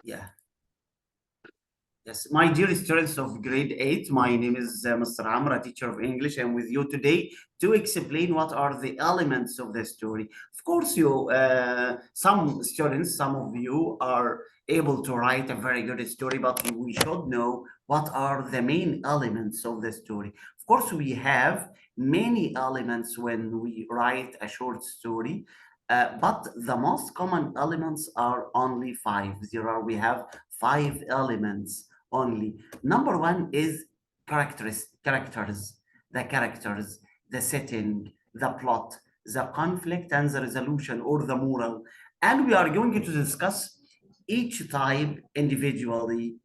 Yeah. Yes, my dear students of grade 8, my name is Mr. Amr, a teacher of English. I'm with you today to explain what are the elements of the story. Of course, some students, some of you are able to write a very good story, but we should know what are the main elements of the story. Of course, we have many elements when we write a short story. But the most common elements are only five. We have five elements only. Number one is characters, the setting, the plot, the conflict, and the resolution or the moral. And we are going to discuss each type individually.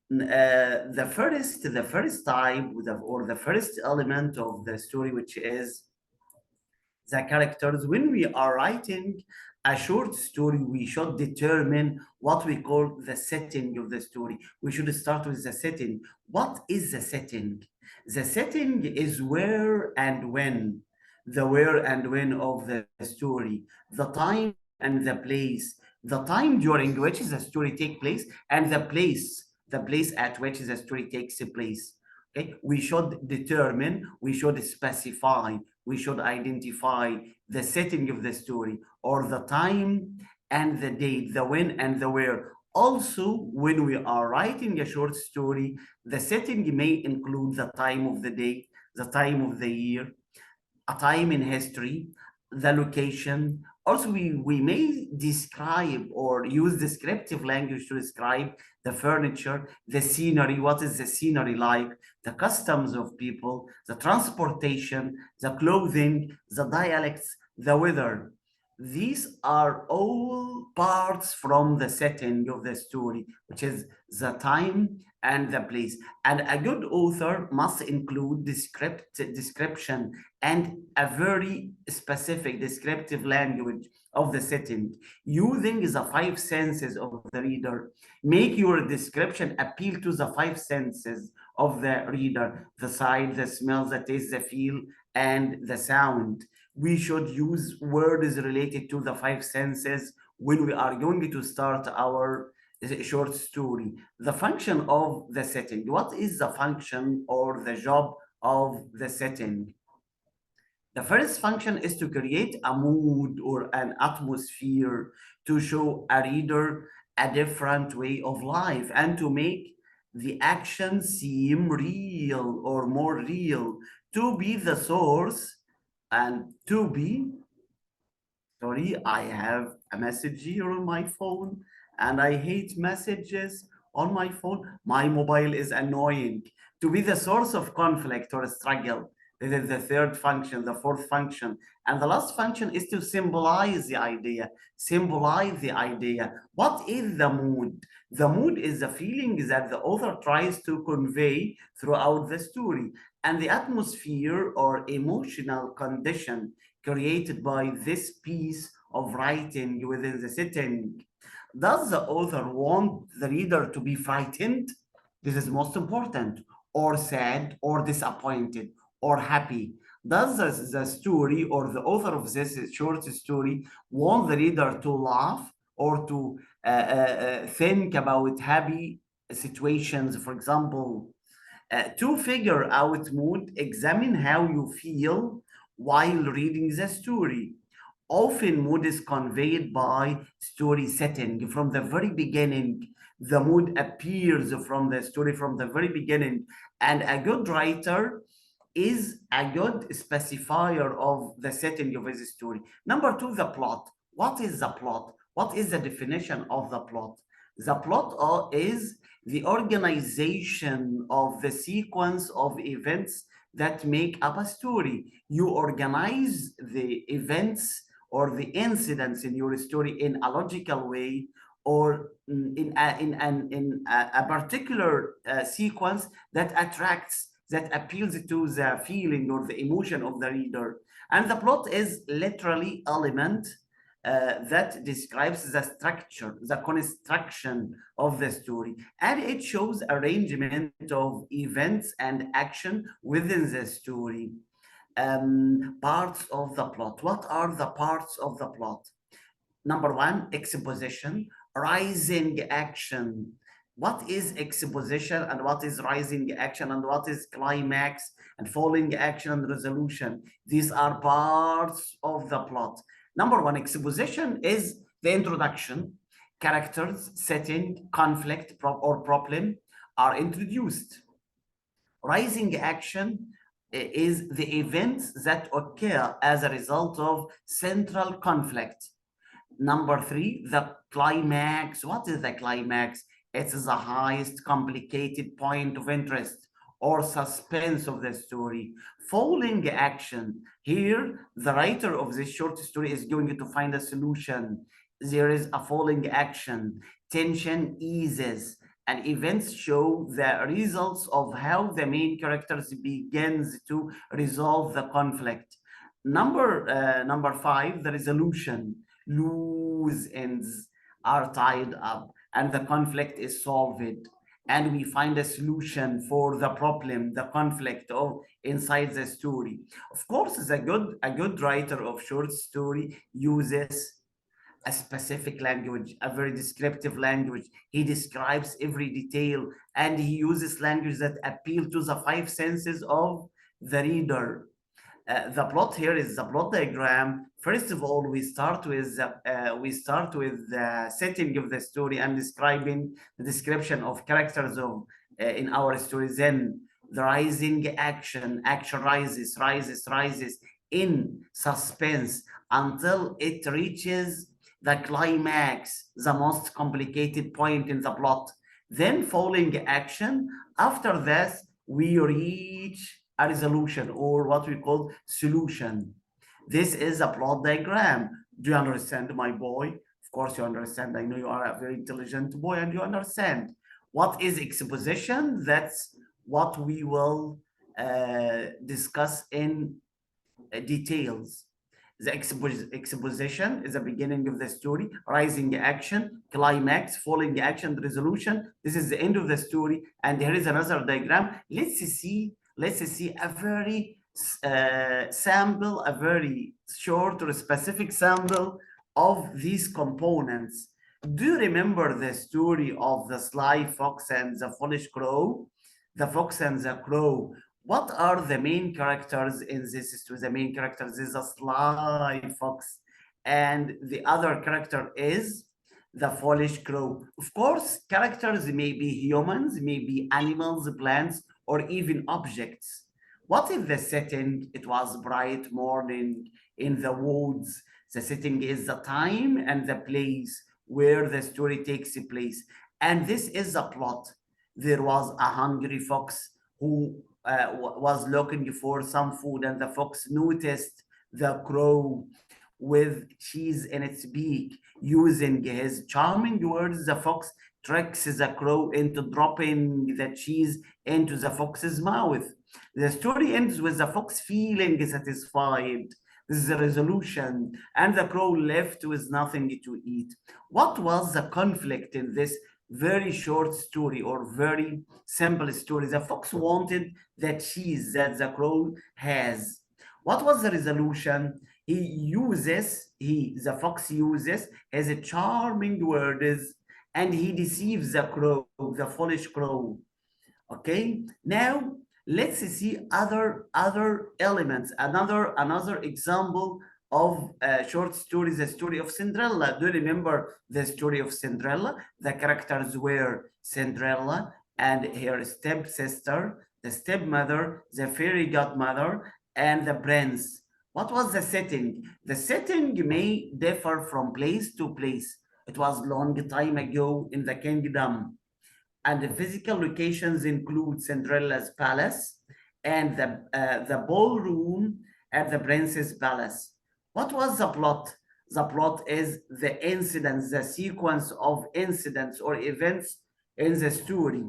The first type or the first element of the story, which is the characters. When we are writing a short story, we should determine what we call the setting of the story. We should start with the setting. What is the setting? The setting is where and when of the story, the time and the place, the time during which the story take place, and the place at which the story takes place. Okay, we should specify, we should identify the setting of the story or the time and the date, the when and the where. Also, when we are writing a short story, the setting may include the time of the day, the time of the year, a time in history, the location. Also, we may describe or use descriptive language to describe the furniture, the scenery, what is the scenery like, the customs of people, the transportation, the clothing, the dialects, the weather. These are all parts from the setting of the story, which is the time and the place. And a good author must include description and a very specific descriptive language of the setting, using the five senses of the reader. Make your description appeal to the five senses of the reader: the sight, the smell, the taste, the feel, and the sound. We should use words related to the five senses when we are going to start our short story. The function of the setting. What is the function or the job of the setting? The first function is to create a mood or an atmosphere to show a reader a different way of life and to make the action seem real or more real, to be the source and to be. Sorry, I have a message here on my phone and I hate messages on my phone. My mobile is annoying. To be the source of conflict or struggle. This is the third function, the fourth function. And the last function is to symbolize the idea. Symbolize the idea. What is the mood? The mood is the feeling that the author tries to convey throughout the story. And the atmosphere or emotional condition created by this piece of writing within the setting. Does the author want the reader to be frightened? This is most important, or sad, or disappointed, or happy. Does the story or the author of this short story want the reader to laugh or to think about happy situations? For example, to figure out mood, examine how you feel while reading the story. Often, mood is conveyed by story setting. From the very beginning, the mood appears from the story from the very beginning. And a good writer is a good specifier of the setting of his story. Number two, the plot. What is the plot? What is the definition of the plot? The plot is the organization of the sequence of events that make up a story. You organize the events or the incidents in your story in a logical way or in a particular sequence that attracts, that appeals to the feeling or the emotion of the reader. And the plot is literally element that describes the structure, the construction of the story, and it shows arrangement of events and action within the story. Parts of the plot. What are the parts of the plot? Number one, exposition rising action. What is exposition and what is rising action and what is climax and falling action and resolution? These are parts of the plot. Number one, exposition is the introduction. Characters, setting, conflict, or problem are introduced. Rising action is the events that occur as a result of central conflict. Number three, the climax. What is the climax? It is the highest complicated point of interest or suspense of the story. Falling action. Here, the writer of this short story is going to find a solution. There is a falling action. Tension eases and events show the results of how the main characters begins to resolve the conflict. Number five, the resolution. Loose ends are tied up and the conflict is solved, and we find a solution for the problem, the conflict of inside the story. Of course, a good writer of short story uses a specific language, a very descriptive language. He describes every detail and he uses language that appeal to the five senses of the reader. The plot here is the plot diagram. First of all, we start with the setting of the story and describing the description of characters of in our story. Then the rising action, action rises in suspense until it reaches the climax, the most complicated point in the plot. Then falling action. After this, we reach a resolution or what we call solution. This is a plot diagram. Do you understand, my boy? Of course, you understand. I know you are a very intelligent boy and you understand. What is exposition? That's what we will discuss in details. The exposition is the beginning of the story, rising action, climax, falling action, resolution. This is the end of the story. And here is another diagram. Let's see a very sample, a very short or specific sample of these components. Do you remember the story of the sly fox and the foolish crow? The fox and the crow. What are the main characters in this story? The main characters is a sly fox, and the other character is the foolish crow. Of course, characters may be humans, may be animals, plants, or even objects. What if the setting? It was bright morning in the woods. The setting is the time and the place where the story takes place. And this is the plot. There was a hungry fox who was looking for some food, and the fox noticed the crow with cheese in its beak. Using his charming words, the fox tricks the crow into dropping the cheese into the fox's mouth. The story ends with the fox feeling satisfied. This is the resolution, and the crow left with nothing to eat. What was the conflict in this very short story or very simple story? The fox wanted the cheese that the crow has. What was the resolution? The fox uses his charming words and he deceives the crow, the foolish crow. Okay, now let's see other elements. Another example of short stories, the story of Cinderella. Do you remember the story of Cinderella? The characters were Cinderella and her stepsister, the stepmother, the fairy godmother, and the prince. What was the setting? The setting may differ from place to place. It was long time ago in the kingdom, and the physical locations include Cinderella's palace and the ballroom at the prince's palace. What was the plot? The plot is the incidents, the sequence of incidents or events in the story.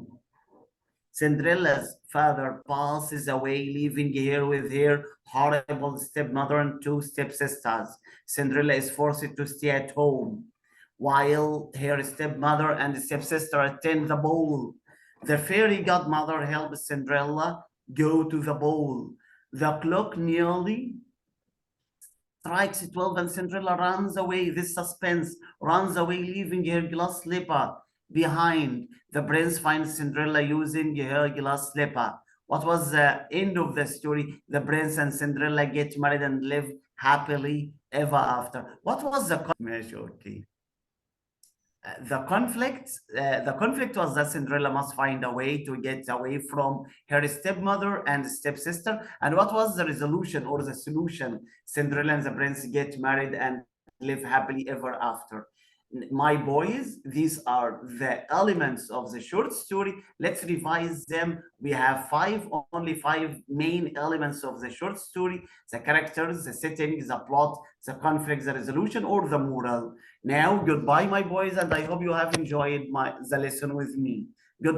Cinderella's father passes away, leaving her with her horrible stepmother and two stepsisters. Cinderella is forced to stay at home while her stepmother and stepsister attend the ball. The fairy godmother helps Cinderella go to the ball. The clock nearly strikes 12 and Cinderella runs away. This suspense, runs away, leaving her glass slipper behind. The prince finds Cinderella using her glass slipper. What was the end of the story? The prince and Cinderella get married and live happily ever after. What was the measure? Okay. The conflict was that Cinderella must find a way to get away from her stepmother and stepsister. And what was the resolution or the solution? Cinderella and the prince get married and live happily ever after. My boys, these are the elements of the short story. Let's revise them. We have only five main elements of the short story: the characters, the setting, the plot, the conflict, the resolution, or the moral. Now, goodbye, my boys, and I hope you have enjoyed the lesson with me.